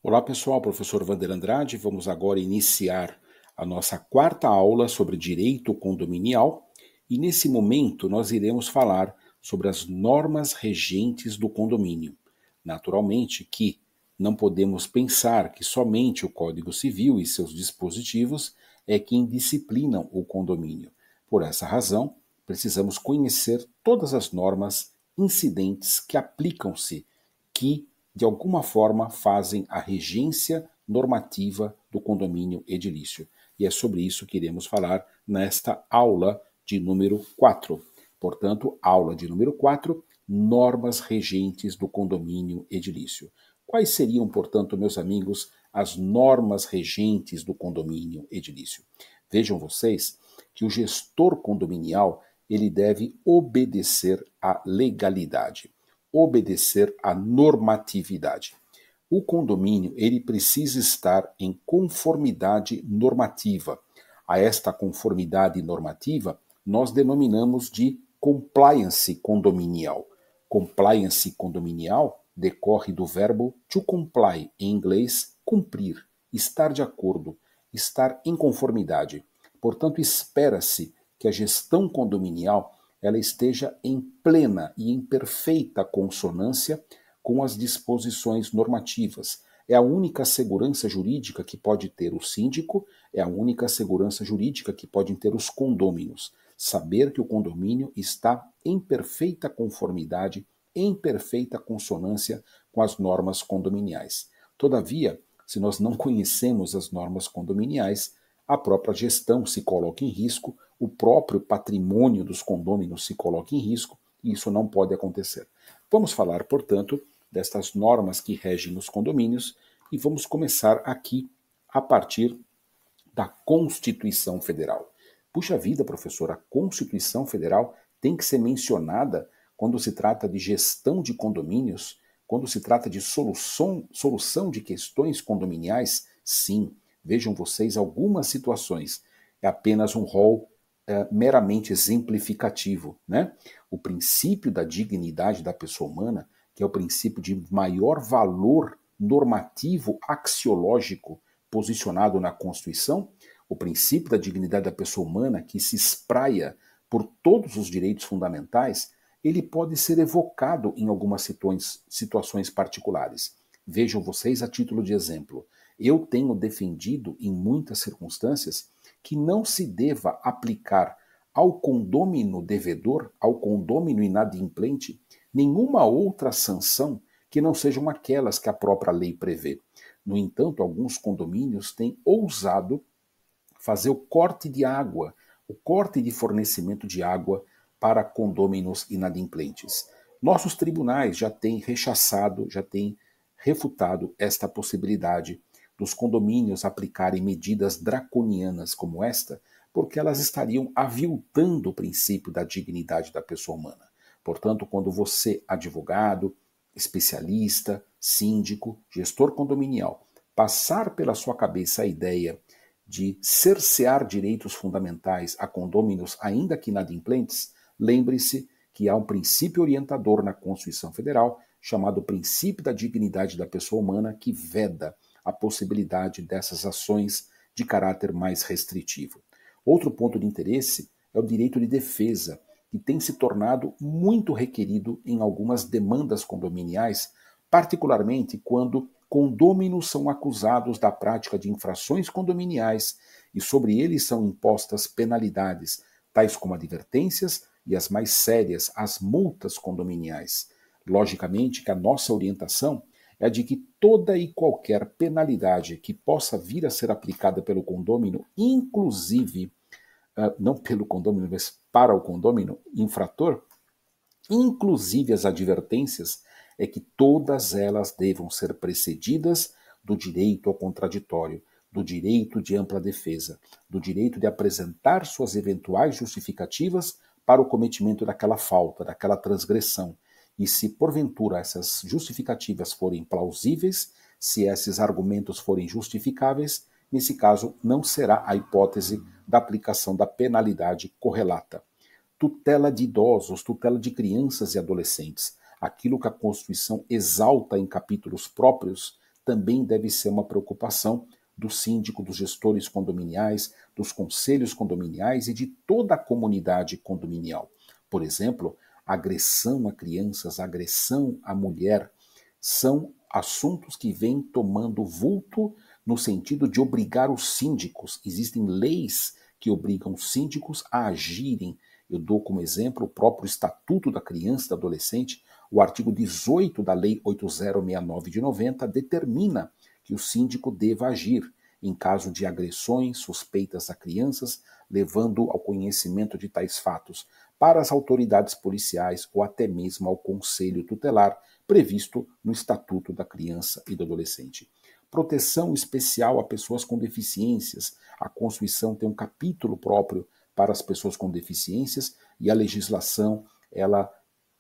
Olá pessoal, professor Wander Andrade, vamos agora iniciar a nossa quarta aula sobre direito condominial e nesse momento nós iremos falar sobre as normas regentes do condomínio. Naturalmente que não podemos pensar que somente o Código Civil e seus dispositivos é quem disciplinam o condomínio. Por essa razão, precisamos conhecer todas as normas incidentes que aplicam-se, que de alguma forma fazem a regência normativa do condomínio edilício. E é sobre isso que iremos falar nesta aula de número 4. Portanto, aula de número 4, normas regentes do condomínio edilício. Quais seriam, portanto, meus amigos, as normas regentes do condomínio edilício? Vejam vocês que o gestor condominial ele deve obedecer à legalidade, obedecer à normatividade. O condomínio ele precisa estar em conformidade normativa. A esta conformidade normativa nós denominamos de compliance condominial. Compliance condominial decorre do verbo to comply, em inglês, cumprir, estar de acordo, estar em conformidade. Portanto, espera-se que a gestão condominial ela esteja em plena e em perfeita consonância com as disposições normativas. É a única segurança jurídica que pode ter o síndico, é a única segurança jurídica que podem ter os condôminos. Saber que o condomínio está em perfeita conformidade, em perfeita consonância com as normas condominiais. Todavia, se nós não conhecemos as normas condominiais, a própria gestão se coloca em risco, o próprio patrimônio dos condôminos se coloca em risco, e isso não pode acontecer. Vamos falar, portanto, destas normas que regem os condomínios, e vamos começar aqui a partir da Constituição Federal. Puxa vida, professor, a Constituição Federal tem que ser mencionada quando se trata de gestão de condomínios, quando se trata de solução de questões condominiais? Sim. Vejam vocês algumas situações. É apenas um rol meramente exemplificativo, né? O princípio da dignidade da pessoa humana, que é o princípio de maior valor normativo axiológico posicionado na Constituição, o princípio da dignidade da pessoa humana, que se espraia por todos os direitos fundamentais, ele pode ser evocado em algumas situações particulares. Vejam vocês a título de exemplo. Eu tenho defendido em muitas circunstâncias que não se deva aplicar ao condômino devedor, ao condômino inadimplente, nenhuma outra sanção que não sejam aquelas que a própria lei prevê. No entanto, alguns condomínios têm ousado fazer o corte de água, o corte de fornecimento de água para condôminos inadimplentes. Nossos tribunais já têm rechaçado, já têm refutado esta possibilidade dos condomínios aplicarem medidas draconianas como esta, porque elas estariam aviltando o princípio da dignidade da pessoa humana. Portanto, quando você, advogado, especialista, síndico, gestor condominial, passar pela sua cabeça a ideia de cercear direitos fundamentais a condôminos ainda que inadimplentes, lembre-se que há um princípio orientador na Constituição Federal chamado princípio da dignidade da pessoa humana que veda a possibilidade dessas ações de caráter mais restritivo. Outro ponto de interesse é o direito de defesa, que tem se tornado muito requerido em algumas demandas condominiais, particularmente quando condôminos são acusados da prática de infrações condominiais e sobre eles são impostas penalidades, tais como advertências e as mais sérias, as multas condominiais. Logicamente que a nossa orientação é a de que toda e qualquer penalidade que possa vir a ser aplicada pelo condômino, inclusive, não pelo condômino, mas para o condômino infrator, inclusive as advertências, é que todas elas devam ser precedidas do direito ao contraditório, do direito de ampla defesa, do direito de apresentar suas eventuais justificativas para o cometimento daquela falta, daquela transgressão. E se porventura essas justificativas forem plausíveis, se esses argumentos forem justificáveis, nesse caso não será a hipótese da aplicação da penalidade correlata. Tutela de idosos, tutela de crianças e adolescentes. Aquilo que a Constituição exalta em capítulos próprios também deve ser uma preocupação do síndico, dos gestores condominiais, dos conselhos condominiais e de toda a comunidade condominial. Por exemplo, agressão a crianças, agressão à mulher, são assuntos que vêm tomando vulto no sentido de obrigar os síndicos. Existem leis que obrigam os síndicos a agirem. Eu dou como exemplo o próprio Estatuto da Criança e do Adolescente. O artigo 18 da Lei 8069 de 90 determina que o síndico deva agir em caso de agressões suspeitas a crianças, levando ao conhecimento de tais fatos para as autoridades policiais ou até mesmo ao conselho tutelar previsto no Estatuto da Criança e do Adolescente. Proteção especial a pessoas com deficiências. A Constituição tem um capítulo próprio para as pessoas com deficiências e a legislação, ela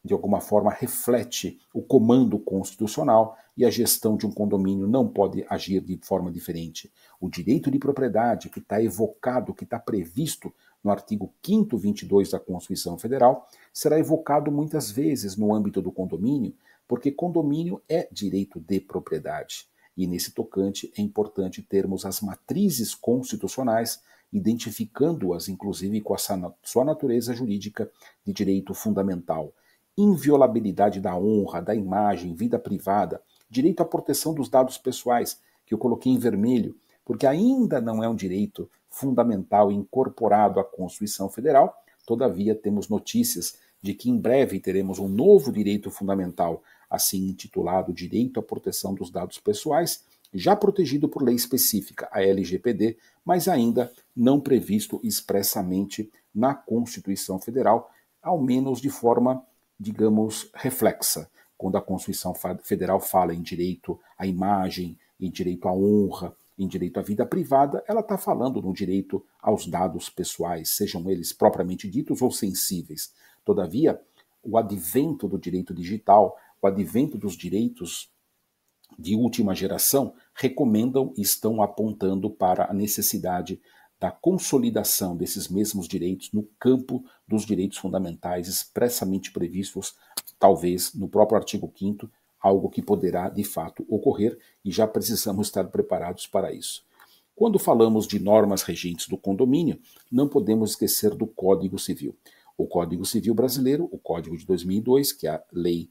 de alguma forma reflete o comando constitucional e a gestão de um condomínio não pode agir de forma diferente. O direito de propriedade que está evocado, que está previsto no artigo 5º, 22 da Constituição Federal, será evocado muitas vezes no âmbito do condomínio, porque condomínio é direito de propriedade. E nesse tocante é importante termos as matrizes constitucionais, identificando-as inclusive com a sua natureza jurídica de direito fundamental. Inviolabilidade da honra, da imagem, vida privada, direito à proteção dos dados pessoais, que eu coloquei em vermelho, porque ainda não é um direito fundamental incorporado à Constituição Federal. Todavia, temos notícias de que em breve teremos um novo direito fundamental, assim intitulado Direito à Proteção dos Dados Pessoais, já protegido por lei específica, a LGPD, mas ainda não previsto expressamente na Constituição Federal, ao menos de forma, digamos, reflexa. Quando a Constituição Federal fala em direito à imagem, em direito à honra, em direito à vida privada, ela está falando no direito aos dados pessoais, sejam eles propriamente ditos ou sensíveis. Todavia, o advento do direito digital, o advento dos direitos de última geração, recomendam e estão apontando para a necessidade da consolidação desses mesmos direitos no campo dos direitos fundamentais expressamente previstos, talvez no próprio artigo 5º, algo que poderá de fato ocorrer e já precisamos estar preparados para isso. Quando falamos de normas regentes do condomínio, não podemos esquecer do Código Civil. O Código Civil brasileiro, o Código de 2002, que é a lei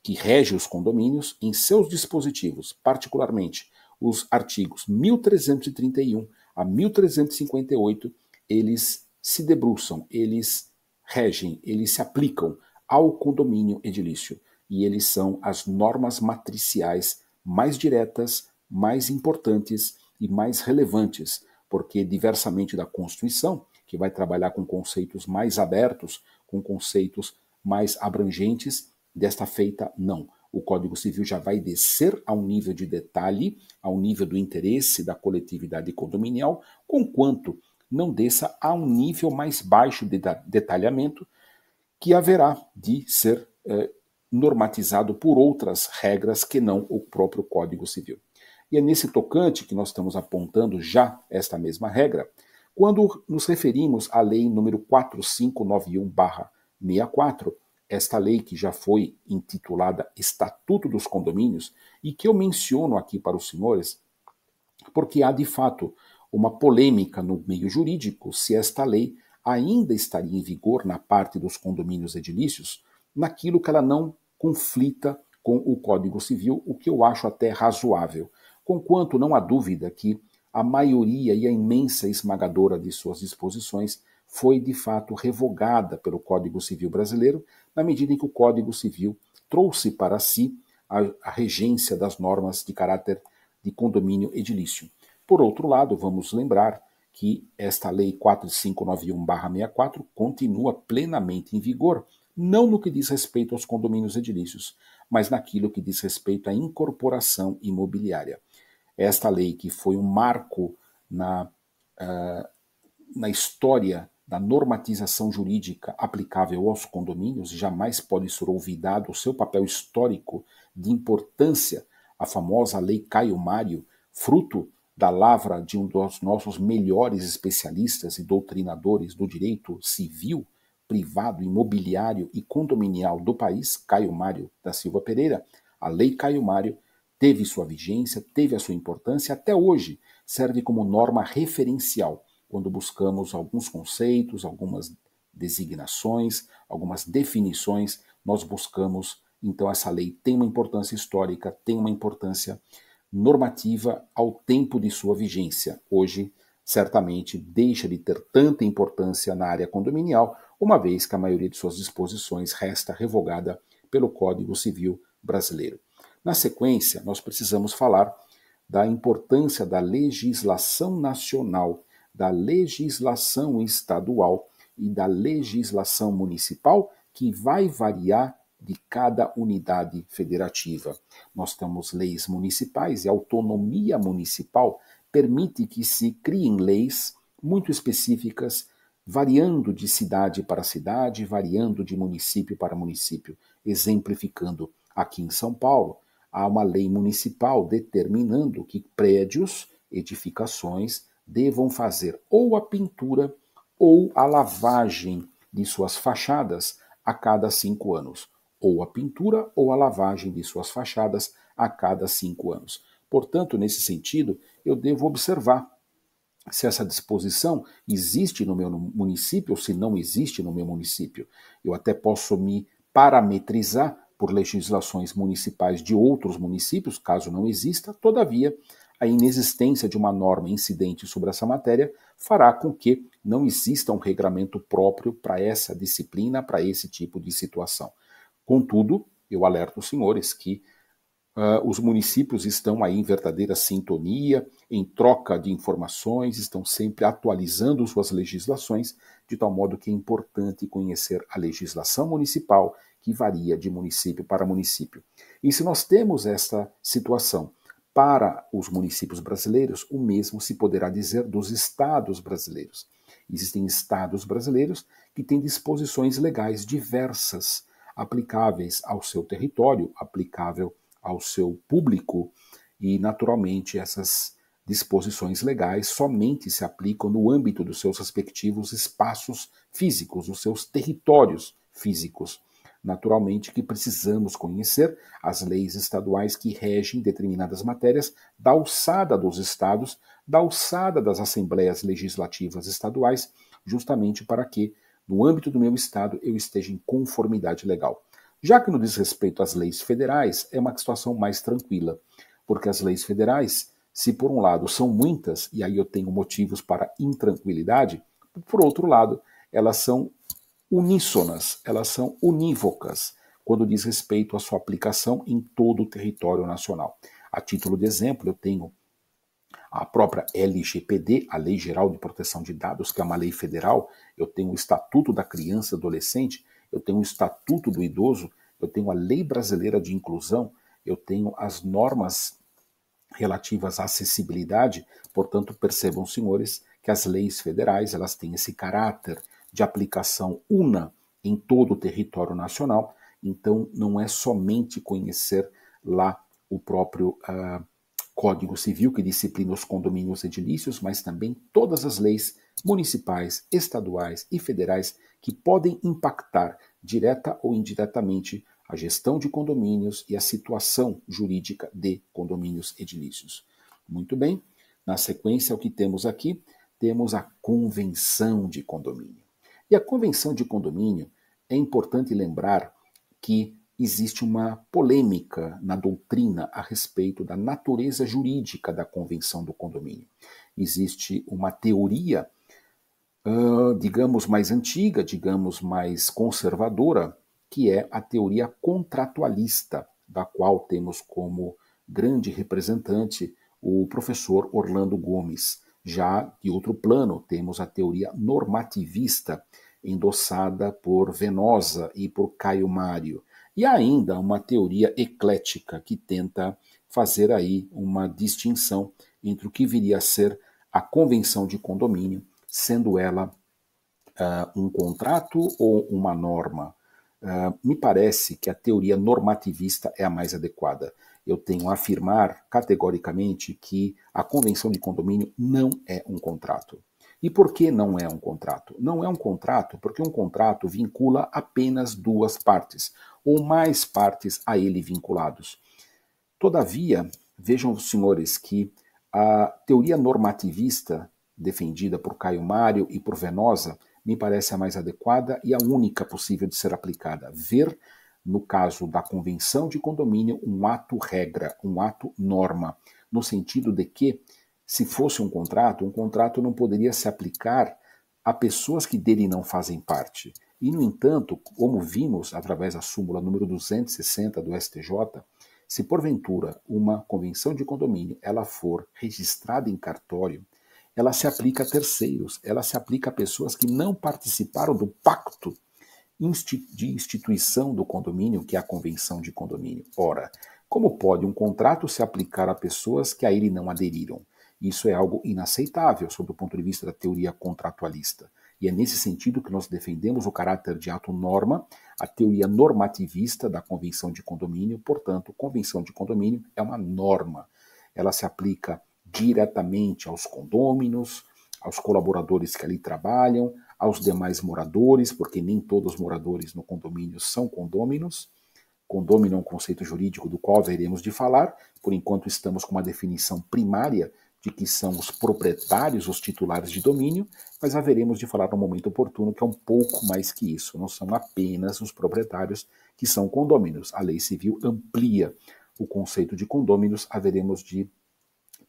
que rege os condomínios, em seus dispositivos, particularmente os artigos 1331 a 1358, eles se debruçam, eles regem, eles se aplicam ao condomínio edilício. E eles são as normas matriciais mais diretas, mais importantes e mais relevantes, porque, diversamente da Constituição, que vai trabalhar com conceitos mais abertos, com conceitos mais abrangentes, desta feita, não. O Código Civil já vai descer a um nível de detalhe, ao nível do interesse da coletividade condominial, conquanto não desça a um nível mais baixo de detalhamento, que haverá de ser normatizado por outras regras que não o próprio Código Civil. E é nesse tocante que nós estamos apontando já esta mesma regra, quando nos referimos à Lei número 4591/64, esta lei que já foi intitulada Estatuto dos Condomínios, e que eu menciono aqui para os senhores, porque há de fato uma polêmica no meio jurídico se esta lei ainda estaria em vigor na parte dos condomínios edilícios, naquilo que ela não conflita com o Código Civil, o que eu acho até razoável, conquanto não há dúvida que a maioria e a imensa esmagadora de suas disposições foi de fato revogada pelo Código Civil brasileiro, na medida em que o Código Civil trouxe para si a regência das normas de caráter de condomínio edilício. Por outro lado, vamos lembrar que esta Lei 4591/64 continua plenamente em vigor, não no que diz respeito aos condomínios edilícios, mas naquilo que diz respeito à incorporação imobiliária. Esta lei, que foi um marco na história da normatização jurídica aplicável aos condomínios, jamais pode ser olvidado o seu papel histórico de importância, a famosa Lei Caio Mário, fruto da lavra de um dos nossos melhores especialistas e doutrinadores do direito civil, privado, imobiliário e condominial do país, Caio Mário da Silva Pereira. A Lei Caio Mário teve sua vigência, teve a sua importância, até hoje serve como norma referencial quando buscamos alguns conceitos, algumas designações, algumas definições, nós buscamos, então essa lei tem uma importância histórica, tem uma importância normativa ao tempo de sua vigência. Hoje, certamente, deixa de ter tanta importância na área condominial, uma vez que a maioria de suas disposições resta revogada pelo Código Civil brasileiro. Na sequência, nós precisamos falar da importância da legislação nacional, da legislação estadual e da legislação municipal, que vai variar de cada unidade federativa. Nós temos leis municipais e a autonomia municipal permite que se criem leis muito específicas, variando de cidade para cidade, variando de município para município. Exemplificando, aqui em São Paulo, há uma lei municipal determinando que prédios, edificações, devam fazer ou a pintura ou a lavagem de suas fachadas a cada 5 anos. Ou a pintura ou a lavagem de suas fachadas a cada 5 anos. Portanto, nesse sentido, eu devo observar se essa disposição existe no meu município ou se não existe no meu município. Eu até posso me parametrizar por legislações municipais de outros municípios, caso não exista, todavia, a inexistência de uma norma incidente sobre essa matéria fará com que não exista um regramento próprio para essa disciplina, para esse tipo de situação. Contudo, eu alerto os senhores que os municípios estão aí em verdadeira sintonia, em troca de informações, estão sempre atualizando suas legislações, de tal modo que é importante conhecer a legislação municipal, que varia de município para município. E se nós temos esta situação para os municípios brasileiros, o mesmo se poderá dizer dos estados brasileiros. Existem estados brasileiros que têm disposições legais diversas, aplicáveis ao seu território, aplicável ao seu público, e naturalmente essas disposições legais somente se aplicam no âmbito dos seus respectivos espaços físicos, os seus territórios físicos. Naturalmente que precisamos conhecer as leis estaduais que regem determinadas matérias da alçada dos estados, da alçada das assembleias legislativas estaduais, justamente para que, no âmbito do meu estado, eu esteja em conformidade legal. Já que no diz respeito às leis federais, é uma situação mais tranquila, porque as leis federais, se por um lado são muitas, e aí eu tenho motivos para intranquilidade, por outro lado, elas são uníssonas, elas são unívocas, quando diz respeito à sua aplicação em todo o território nacional. A título de exemplo, eu tenho a própria LGPD, a Lei Geral de Proteção de Dados, que é uma lei federal, eu tenho o Estatuto da Criança e Adolescente, eu tenho o Estatuto do Idoso, eu tenho a Lei Brasileira de Inclusão, eu tenho as normas relativas à acessibilidade. Portanto, percebam, senhores, que as leis federais elas têm esse caráter de aplicação una em todo o território nacional. Então, não é somente conhecer lá o próprio Código Civil, que disciplina os condomínios edilícios, mas também todas as leis municipais, estaduais e federais que podem impactar, direta ou indiretamente, a gestão de condomínios e a situação jurídica de condomínios edilícios. Muito bem, na sequência, o que temos aqui? Temos a convenção de condomínio. E a convenção de condomínio, é importante lembrar que existe uma polêmica na doutrina a respeito da natureza jurídica da convenção do condomínio. Existe uma teoria, digamos, mais antiga, digamos, mais conservadora, que é a teoria contratualista, da qual temos como grande representante o professor Orlando Gomes. Já de outro plano, temos a teoria normativista, endossada por Venosa e por Caio Mário. E há ainda uma teoria eclética que tenta fazer aí uma distinção entre o que viria a ser a convenção de condomínio, sendo ela um contrato ou uma norma. Me parece que a teoria normativista é a mais adequada. Eu tenho a afirmar categoricamente que a convenção de condomínio não é um contrato. E por que não é um contrato? Não é um contrato porque um contrato vincula apenas duas partes, ou mais partes a ele vinculados. Todavia, vejam os senhores que a teoria normativista defendida por Caio Mário e por Venosa me parece a mais adequada e a única possível de ser aplicada. Ver, no caso da convenção de condomínio, um ato regra, um ato norma, no sentido de que, se fosse um contrato não poderia se aplicar a pessoas que dele não fazem parte. E, no entanto, como vimos através da súmula número 260 do STJ, se porventura uma convenção de condomínio ela for registrada em cartório, ela se aplica a terceiros, ela se aplica a pessoas que não participaram do pacto de instituição do condomínio, que é a convenção de condomínio. Ora, como pode um contrato se aplicar a pessoas que a ele não aderiram? Isso é algo inaceitável sob o ponto de vista da teoria contratualista. E é nesse sentido que nós defendemos o caráter de ato-norma, a teoria normativista da convenção de condomínio. Portanto, convenção de condomínio é uma norma. Ela se aplica diretamente aos condôminos, aos colaboradores que ali trabalham, aos demais moradores, porque nem todos os moradores no condomínio são condôminos. Condômino é um conceito jurídico do qual veremos de falar. Por enquanto estamos com uma definição primária de que são os proprietários, os titulares de domínio, mas haveremos de falar no momento oportuno que é um pouco mais que isso. Não são apenas os proprietários que são condôminos. A lei civil amplia o conceito de condôminos, haveremos de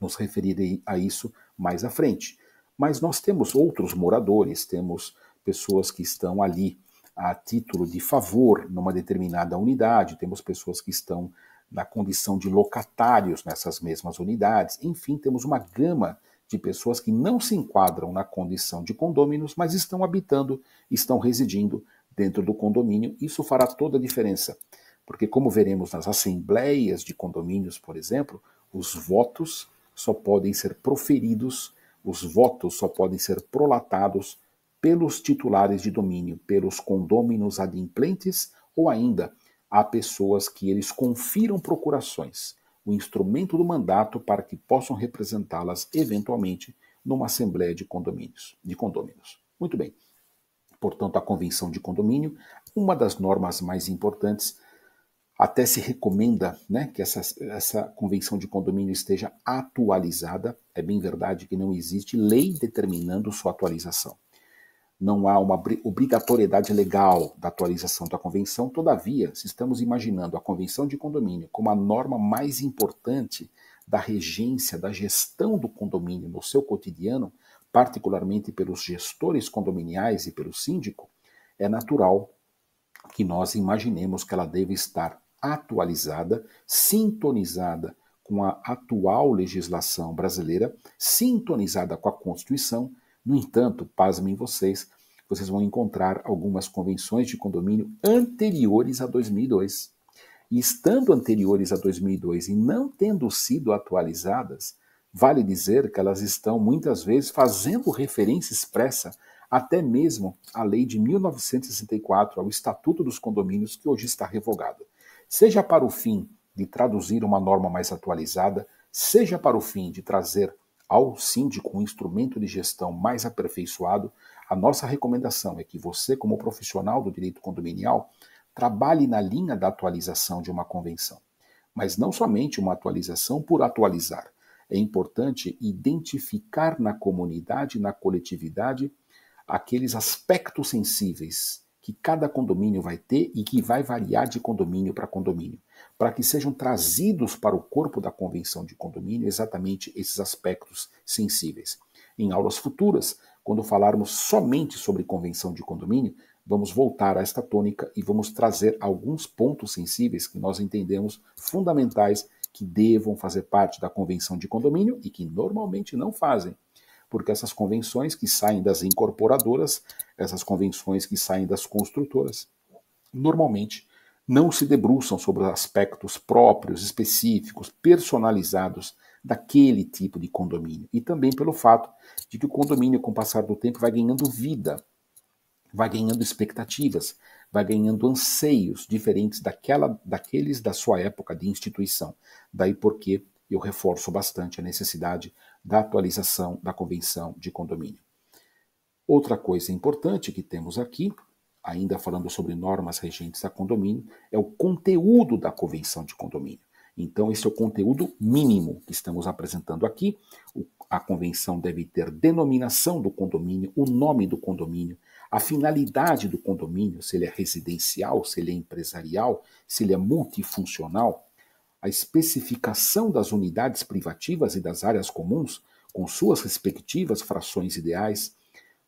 nos referir a isso mais à frente. Mas nós temos outros moradores, temos pessoas que estão ali a título de favor numa determinada unidade, temos pessoas que estão na condição de locatários nessas mesmas unidades, enfim, temos uma gama de pessoas que não se enquadram na condição de condôminos, mas estão habitando, estão residindo dentro do condomínio. Isso fará toda a diferença, porque como veremos nas assembleias de condomínios, por exemplo, os votos só podem ser proferidos, os votos só podem ser prolatados pelos titulares de domínio, pelos condôminos adimplentes ou ainda a pessoas que eles confiram procurações, o instrumento do mandato para que possam representá-las eventualmente numa assembleia de condôminos. Muito bem. Portanto, a convenção de condomínio, uma das normas mais importantes. Até se recomenda, né, que essa convenção de condomínio esteja atualizada. É bem verdade que não existe lei determinando sua atualização. Não há uma obrigatoriedade legal da atualização da convenção. Todavia, se estamos imaginando a convenção de condomínio como a norma mais importante da regência, da gestão do condomínio no seu cotidiano, particularmente pelos gestores condominiais e pelo síndico, é natural que nós imaginemos que ela deve estar atualizada, sintonizada com a atual legislação brasileira, sintonizada com a Constituição. No entanto, pasmem vocês vão encontrar algumas convenções de condomínio anteriores a 2002. E estando anteriores a 2002 e não tendo sido atualizadas, vale dizer que elas estão muitas vezes fazendo referência expressa até mesmo à lei de 1964, ao Estatuto dos Condomínios, que hoje está revogado. Seja para o fim de traduzir uma norma mais atualizada, seja para o fim de trazer ao síndico um instrumento de gestão mais aperfeiçoado, a nossa recomendação é que você, como profissional do direito condominial, trabalhe na linha da atualização de uma convenção. Mas não somente uma atualização por atualizar. É importante identificar na comunidade, na coletividade, aqueles aspectos sensíveis que cada condomínio vai ter e que vai variar de condomínio para condomínio, para que sejam trazidos para o corpo da convenção de condomínio exatamente esses aspectos sensíveis. Em aulas futuras, quando falarmos somente sobre convenção de condomínio, vamos voltar a esta tônica e vamos trazer alguns pontos sensíveis que nós entendemos fundamentais que devam fazer parte da convenção de condomínio e que normalmente não fazem. Porque essas convenções que saem das incorporadoras, essas convenções que saem das construtoras, normalmente não se debruçam sobre aspectos próprios, específicos, personalizados daquele tipo de condomínio. E também pelo fato de que o condomínio, com o passar do tempo, vai ganhando vida, vai ganhando expectativas, vai ganhando anseios diferentes daqueles da sua época de instituição. Daí porque eu reforço bastante a necessidade da atualização da convenção de condomínio. Outra coisa importante que temos aqui, ainda falando sobre normas regentes a condomínio, é o conteúdo da convenção de condomínio. Então, esse é o conteúdo mínimo que estamos apresentando aqui. A convenção deve ter denominação do condomínio, o nome do condomínio, a finalidade do condomínio, se ele é residencial, se ele é empresarial, se ele é multifuncional, a especificação das unidades privativas e das áreas comuns, com suas respectivas frações ideais,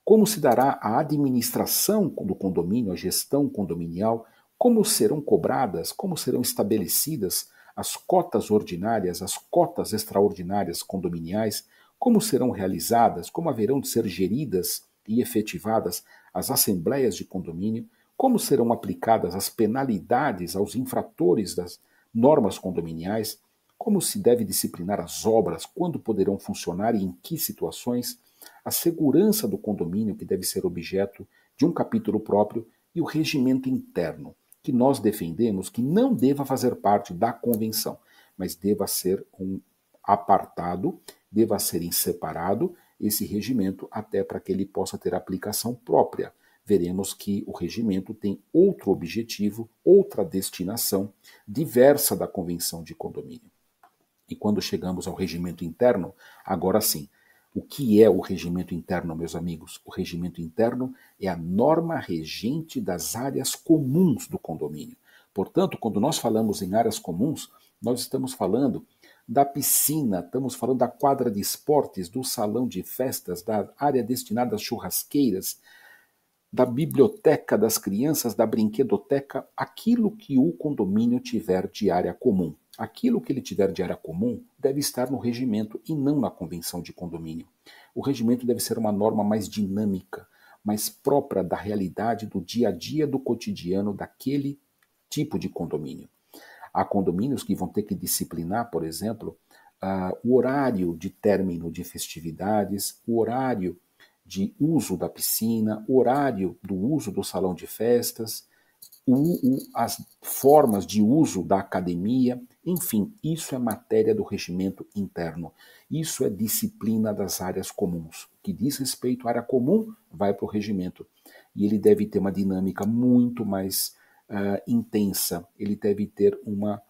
como se dará a administração do condomínio, a gestão condominial, como serão cobradas, como serão estabelecidas as cotas ordinárias, as cotas extraordinárias condominiais, como serão realizadas, como haverão de ser geridas e efetivadas as assembleias de condomínio, como serão aplicadas as penalidades aos infratores das normas condominiais, como se deve disciplinar as obras, quando poderão funcionar e em que situações, a segurança do condomínio, que deve ser objeto de um capítulo próprio, e o regimento interno, que nós defendemos que não deva fazer parte da convenção, mas deva ser um apartado, deva ser em separado esse regimento, até para que ele possa ter aplicação própria. Veremos que o regimento tem outro objetivo, outra destinação, diversa da convenção de condomínio. E quando chegamos ao regimento interno, agora sim, o que é o regimento interno, meus amigos? O regimento interno é a norma regente das áreas comuns do condomínio. Portanto, quando nós falamos em áreas comuns, nós estamos falando da piscina, estamos falando da quadra de esportes, do salão de festas, da área destinada às churrasqueiras, da biblioteca das crianças, da brinquedoteca, aquilo que o condomínio tiver de área comum. Aquilo que ele tiver de área comum deve estar no regimento e não na convenção de condomínio. O regimento deve ser uma norma mais dinâmica, mais própria da realidade do dia a dia, do cotidiano daquele tipo de condomínio. Há condomínios que vão ter que disciplinar, por exemplo, o horário de término de festividades, o horário de uso da piscina, o horário do uso do salão de festas, as formas de uso da academia, enfim, isso é matéria do regimento interno. Isso é disciplina das áreas comuns. O que diz respeito à área comum vai para o regimento. E ele deve ter uma dinâmica muito mais intensa, ele deve ter uma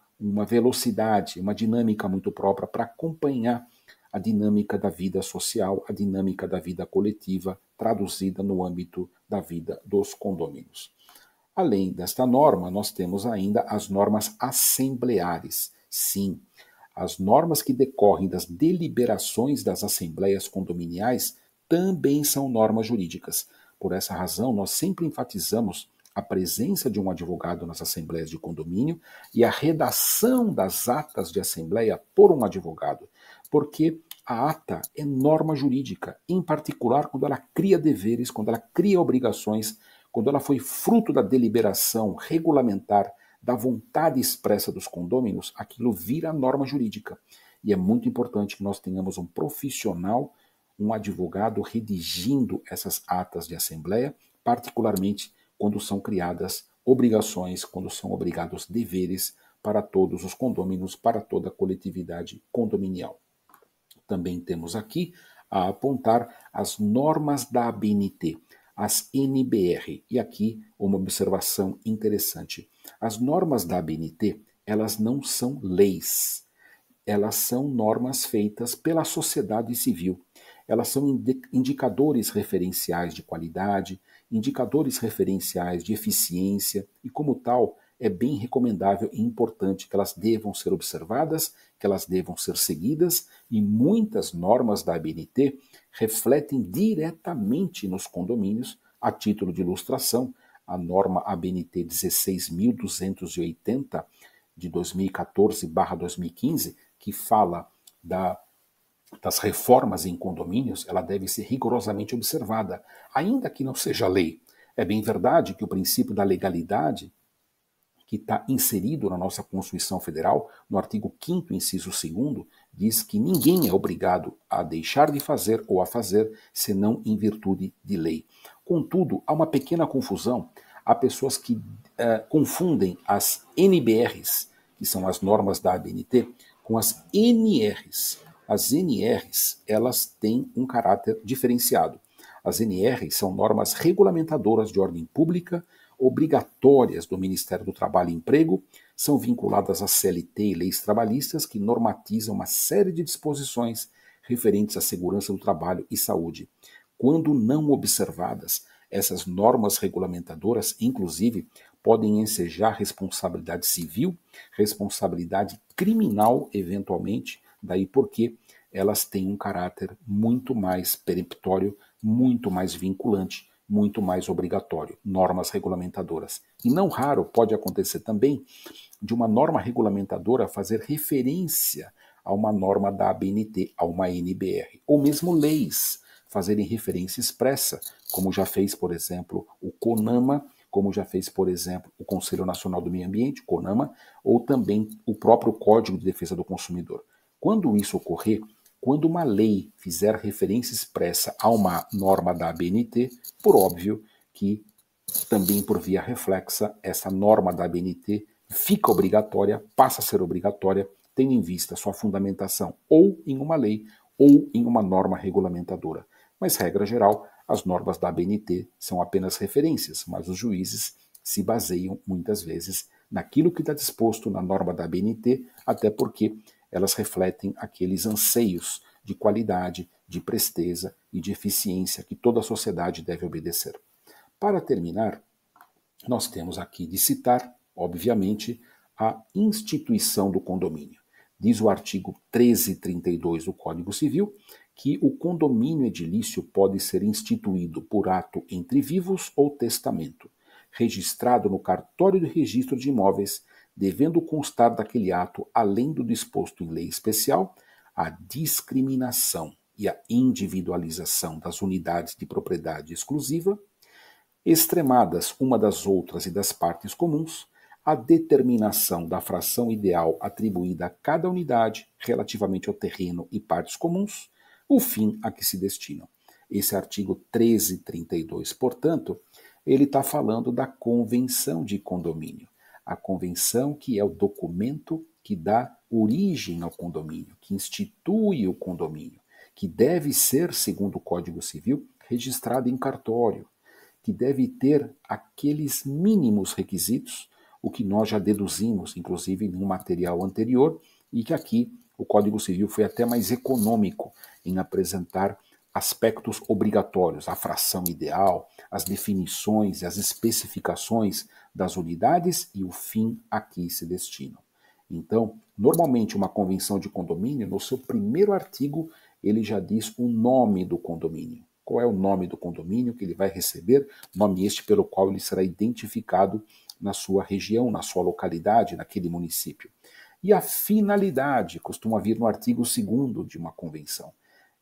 velocidade, uma dinâmica muito própria para acompanhar a dinâmica da vida social, a dinâmica da vida coletiva, traduzida no âmbito da vida dos condôminos. Além desta norma, nós temos ainda as normas assembleares. Sim, as normas que decorrem das deliberações das assembleias condominiais também são normas jurídicas. Por essa razão, nós sempre enfatizamos a presença de um advogado nas assembleias de condomínio e a redação das atas de assembleia por um advogado, porque a ata é norma jurídica, em particular quando ela cria deveres, quando ela cria obrigações, quando ela foi fruto da deliberação regulamentar, da vontade expressa dos condôminos, aquilo vira norma jurídica. E é muito importante que nós tenhamos um profissional, um advogado redigindo essas atas de assembleia, particularmente quando são criadas obrigações, quando são obrigados deveres para todos os condôminos, para toda a coletividade condominial. Também temos aqui a apontar as normas da ABNT, as NBR. E aqui uma observação interessante. As normas da ABNT, elas não são leis. Elas são normas feitas pela sociedade civil. Elas são indicadores referenciais de qualidade, indicadores referenciais de eficiência e, como tal, é bem recomendável e importante que elas devam ser observadas, que elas devam ser seguidas, e muitas normas da ABNT refletem diretamente nos condomínios. A título de ilustração, a norma ABNT 16.280 de 2014/2015, que fala das reformas em condomínios, ela deve ser rigorosamente observada, ainda que não seja lei. É bem verdade que o princípio da legalidade, que está inserido na nossa Constituição Federal, no artigo 5º, inciso 2º, diz que ninguém é obrigado a deixar de fazer ou a fazer, senão em virtude de lei. Contudo, há uma pequena confusão. Há pessoas que confundem as NBRs, que são as normas da ABNT, com as NRs. As NRs, elas têm um caráter diferenciado. As NRs são normas regulamentadoras de ordem pública, obrigatórias do Ministério do Trabalho e Emprego, são vinculadas à CLT e leis trabalhistas que normatizam uma série de disposições referentes à segurança do trabalho e saúde. Quando não observadas, essas normas regulamentadoras, inclusive, podem ensejar responsabilidade civil, responsabilidade criminal, eventualmente, daí porque elas têm um caráter muito mais peremptório, muito mais vinculante, muito mais obrigatório, normas regulamentadoras. E não raro pode acontecer também de uma norma regulamentadora fazer referência a uma norma da ABNT, a uma NBR, ou mesmo leis fazerem referência expressa, como já fez, por exemplo, o CONAMA, como já fez, por exemplo, o Conselho Nacional do Meio Ambiente, CONAMA, ou também o próprio Código de Defesa do Consumidor. Quando isso ocorrer, quando uma lei fizer referência expressa a uma norma da ABNT, por óbvio que também por via reflexa, essa norma da ABNT fica obrigatória, passa a ser obrigatória, tendo em vista sua fundamentação ou em uma lei ou em uma norma regulamentadora. Mas, regra geral, as normas da ABNT são apenas referências, mas os juízes se baseiam muitas vezes naquilo que está disposto na norma da ABNT, até porque elas refletem aqueles anseios de qualidade, de presteza e de eficiência que toda a sociedade deve obedecer. Para terminar, nós temos aqui de citar, obviamente, a instituição do condomínio. Diz o artigo 1332 do Código Civil que o condomínio edilício pode ser instituído por ato entre vivos ou testamento, registrado no cartório de registro de imóveis, devendo constar daquele ato, além do disposto em lei especial, a discriminação e a individualização das unidades de propriedade exclusiva, extremadas uma das outras e das partes comuns, a determinação da fração ideal atribuída a cada unidade relativamente ao terreno e partes comuns, o fim a que se destinam. Esse artigo 1332, portanto, ele está falando da convenção de condomínio. A convenção que é o documento que dá origem ao condomínio, que institui o condomínio, que deve ser, segundo o Código Civil, registrado em cartório, que deve ter aqueles mínimos requisitos, o que nós já deduzimos, inclusive, em um material anterior, e que aqui o Código Civil foi até mais econômico em apresentar aspectos obrigatórios, a fração ideal, as definições e as especificações das unidades e o fim a que se destinam. Então, normalmente uma convenção de condomínio, no seu primeiro artigo, ele já diz o nome do condomínio. Qual é o nome do condomínio que ele vai receber, nome este pelo qual ele será identificado na sua região, na sua localidade, naquele município. E a finalidade costuma vir no artigo 2º de uma convenção.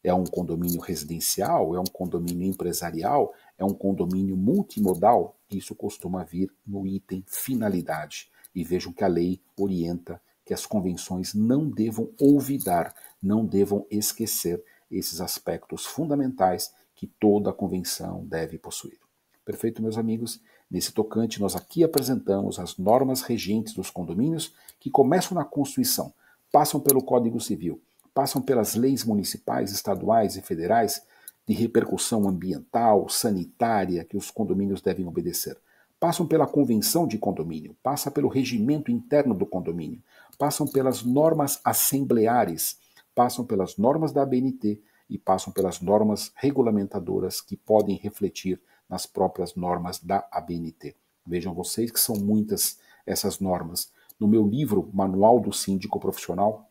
É um condomínio residencial? É um condomínio empresarial? É um condomínio multimodal? Isso costuma vir no item finalidade. E vejam que a lei orienta que as convenções não devam olvidar, não devam esquecer esses aspectos fundamentais que toda convenção deve possuir. Perfeito, meus amigos? Nesse tocante, nós aqui apresentamos as normas regentes dos condomínios que começam na Constituição, passam pelo Código Civil, passam pelas leis municipais, estaduais e federais de repercussão ambiental, sanitária, que os condomínios devem obedecer. Passam pela Convenção de Condomínio, passa pelo regimento interno do condomínio, passam pelas normas assembleares, passam pelas normas da ABNT e passam pelas normas regulamentadoras que podem refletir nas próprias normas da ABNT. Vejam vocês que são muitas essas normas. No meu livro, Manual do Síndico Profissional,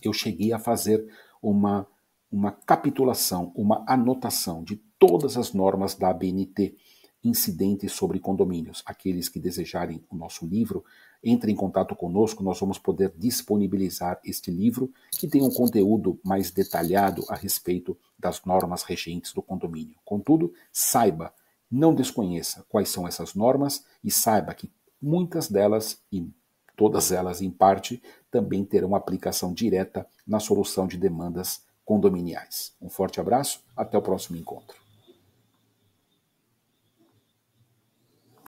eu cheguei a fazer uma capitulação, uma anotação de todas as normas da ABNT incidentes sobre condomínios. Aqueles que desejarem o nosso livro, entrem em contato conosco, nós vamos poder disponibilizar este livro que tem um conteúdo mais detalhado a respeito das normas regentes do condomínio. Contudo, saiba, não desconheça quais são essas normas e saiba que muitas delas, e todas elas em parte, também terão aplicação direta na solução de demandas condominiais. Um forte abraço, até o próximo encontro.